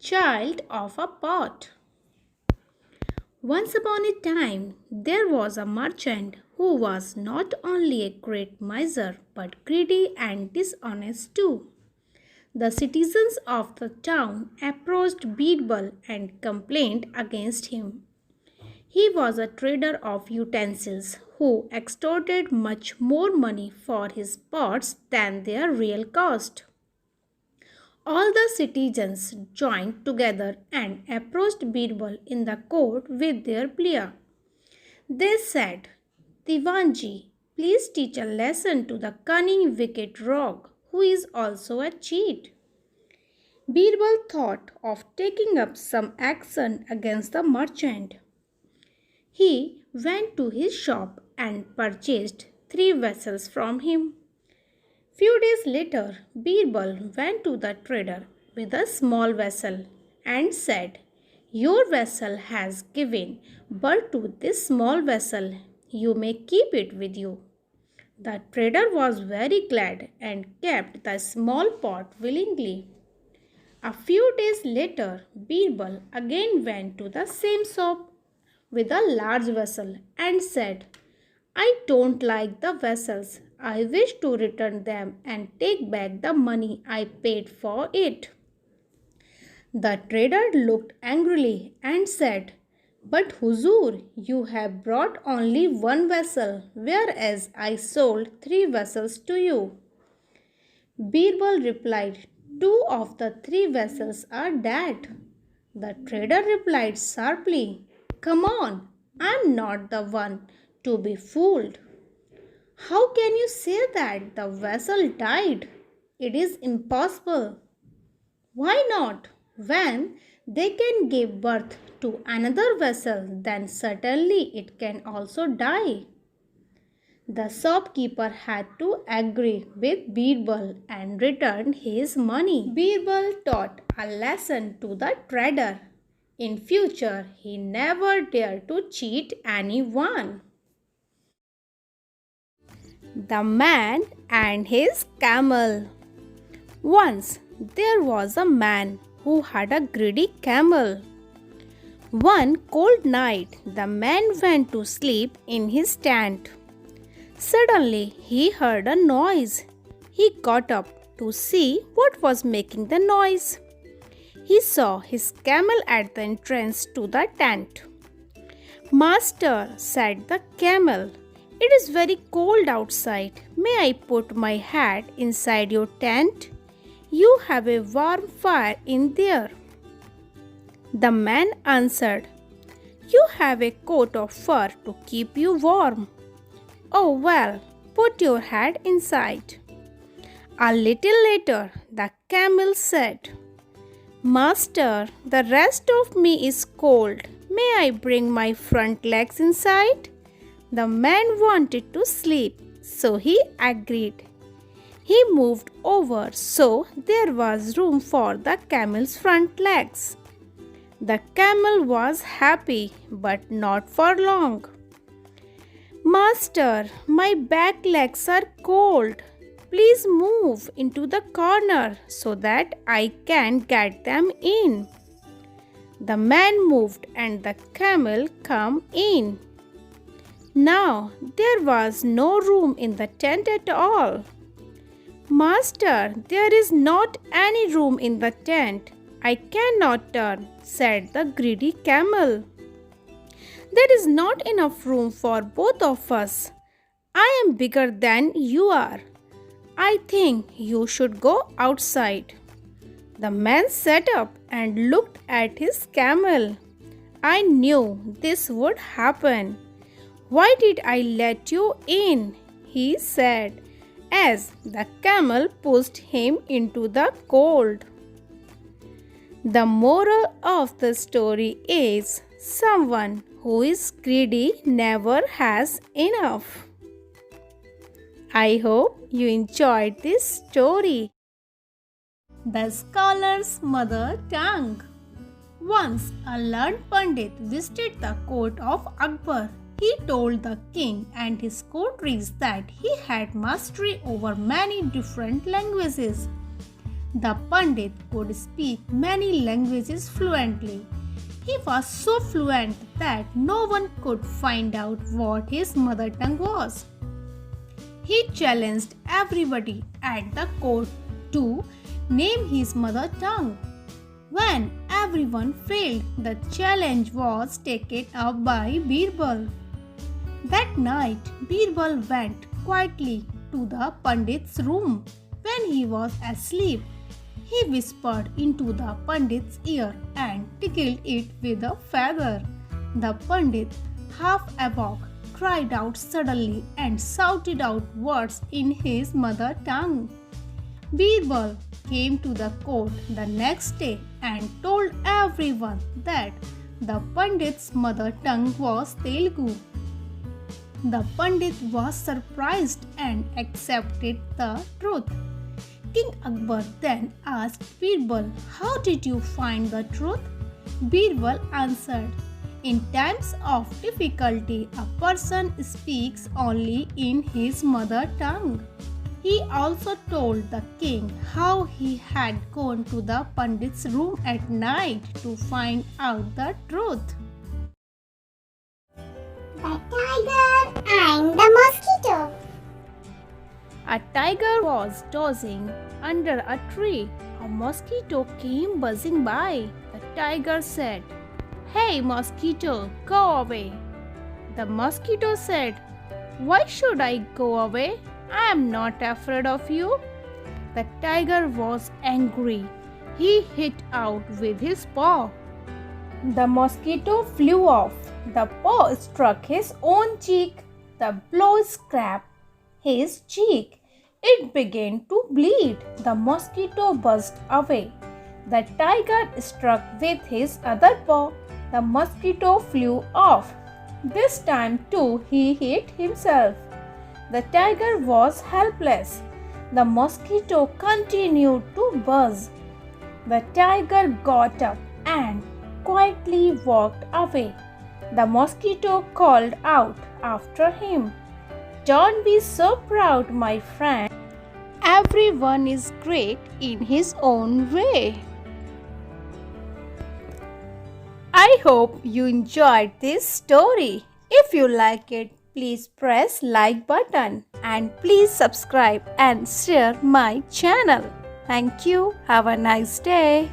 child of a pot. Once upon a time, there was a merchant who was not only a great miser but greedy and dishonest too. The citizens of the town approached Birbal and complained against him. He was a trader of utensils who extorted much more money for his pots than their real cost. All the citizens joined together and approached Birbal in the court with their plea. They said, Divanji, please teach a lesson to the cunning wicked rogue who is also a cheat. Birbal thought of taking up some action against the merchant. He went to his shop and purchased 3 vessels from him. Few days later, Birbal went to the trader with a small vessel and said, Your vessel has given birth to this small vessel. You may keep it with you. The trader was very glad and kept the small pot willingly. A few days later, Birbal again went to the same shop with a large vessel and said, I don't like the vessels. I wish to return them and take back the money I paid for it. The trader looked angrily and said, But Huzur, you have brought only 1 vessel, whereas I sold 3 vessels to you. Birbal replied, 2 of the 3 vessels are dead. The trader replied sharply, Come on, I am not the one to be fooled. How can you say that the vessel died? It is impossible. Why not? When they can give birth to another vessel, then certainly it can also die. The shopkeeper had to agree with Birbal and return his money. Birbal taught a lesson to the trader. In future, he never dared to cheat anyone. The Man and His Camel. Once there was a man who had a greedy camel. One cold night, the man went to sleep in his tent. Suddenly, he heard a noise. He got up to see what was making the noise. He saw his camel at the entrance to the tent. Master, said the camel, it is very cold outside. May I put my hat inside your tent? You have a warm fire in there. The man answered, You have a coat of fur to keep you warm. Oh well, put your hat inside. A little later, the camel said, Master, the rest of me is cold. May I bring my front legs inside? The man wanted to sleep, so he agreed. He moved over so there was room for the camel's front legs. The camel was happy, but not for long. Master, my back legs are cold. Please move into the corner so that I can get them in. The man moved and the camel came in. Now there was no room in the tent at all. Master, there is not any room in the tent. I cannot turn, said the greedy camel. There is not enough room for both of us. I am bigger than you are. I think you should go outside. The man sat up and looked at his camel. I knew this would happen. Why did I let you in? He said, as the camel pushed him into the cold. The moral of the story is, someone who is greedy never has enough. I hope you enjoyed this story. The Scholar's Mother Tongue. Once a learned Pandit visited the court of Akbar. He told the king and his courtiers that he had mastery over many different languages. The Pandit could speak many languages fluently. He was so fluent that no one could find out what his mother tongue was. He challenged everybody at the court to name his mother tongue. When everyone failed, the challenge was taken up by Birbal. That night, Birbal went quietly to the Pandit's room. When he was asleep, he whispered into the Pandit's ear and tickled it with a feather. The Pandit, half awoke, cried out suddenly and shouted out words in his mother tongue. Birbal came to the court the next day and told everyone that the Pandit's mother tongue was Telugu. The Pandit was surprised and accepted the truth. King Akbar then asked Birbal, "How did you find the truth?" Birbal answered, "In times of difficulty, a person speaks only in his mother tongue." He also told the king how he had gone to the Pandit's room at night to find out the truth. The tiger and the mosquito. A tiger was dozing under a tree. A mosquito came buzzing by. The tiger said, "Hey mosquito, go away." The mosquito said, "Why should I go away? I am not afraid of you." The tiger was angry. He hit out with his paw. The mosquito flew off. The paw struck his own cheek. The blow scraped his cheek. It began to bleed. The mosquito buzzed away. The tiger struck with his other paw. The mosquito flew off. This time too he hit himself. The tiger was helpless. The mosquito continued to buzz. The tiger got up and quietly walked away. The mosquito called out after him, "Don't be so proud, my friend. Everyone is great in his own way." I hope you enjoyed this story. If you like it, please press like button and please subscribe and share my channel. Thank you. Have a nice day.